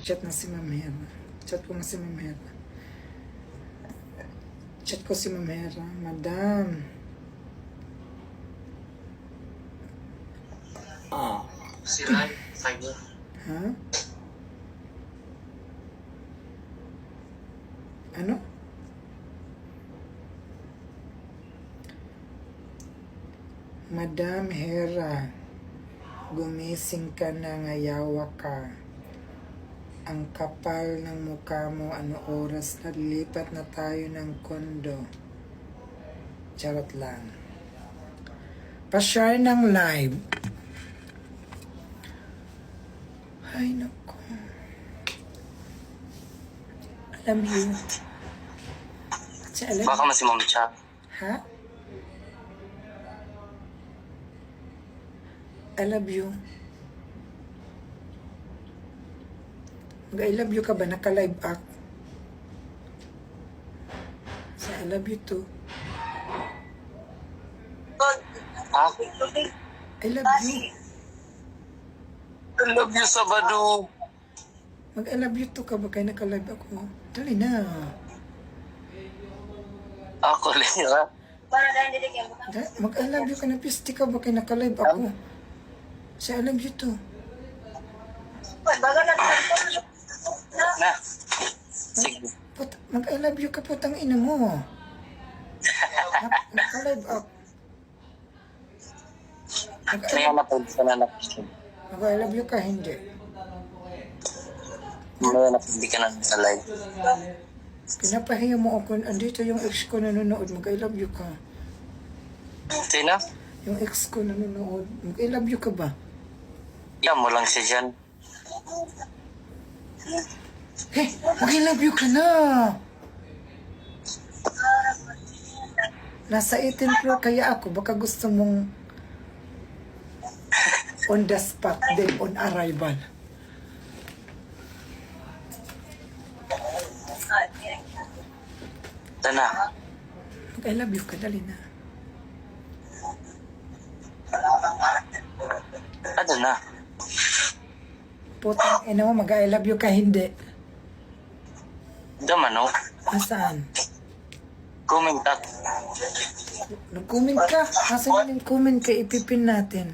Nag-chat na si Ma'am Hera. Chat ko na si Ma'am Hera. Chat ko si Ma'am Hera. Madam. Sila, sayo. Ha? Ano? Madam Hera, gumising ka na, ngayawa ka. Ang kapal ng mukha mo, ano oras na lipat na tayo ng kondo. Charot lang. Pa-share ng live. Ay, naku. Alam you. Alam Baka mas si Ma'am Cha. Ha? I love you. I love you ka ba? Naka-live act. So, I love you too. Ha? I love you. I love you, Sabado. Mag-I love you too ka ba? Kaya naka-live ako. Dali na. Ako, Lira. Mag-I love you ka na. Pisti ka ba? Kaya naka-live ako. So, I love you too. Na. Sige. Mag-I love you ka po, tang ina mo. Naka-live up. Kaya napag sa nanak. Mag-I love you ka, hindi. Mamaya napag ka na sa live. Pinapahiya mo ako. Andito yung ex ko nanonood. Mag-I love you ka. Sino? Yung ex ko nanonood. Mag-I love you ka ba? Yan mo lang siya dyan. Hey, mag-I love you ka na. Nasa 18 floor kaya ako. Baka gusto mong on the spot, then on arrival. Tana. Mag-I love you ka, dali na. Ano na? Putang ina mo, mag-I love you ka, hindi. Daman, no? Nasaan? Comment at. Nag-comment ka. Nasaan yung comment ka? Ipipin natin.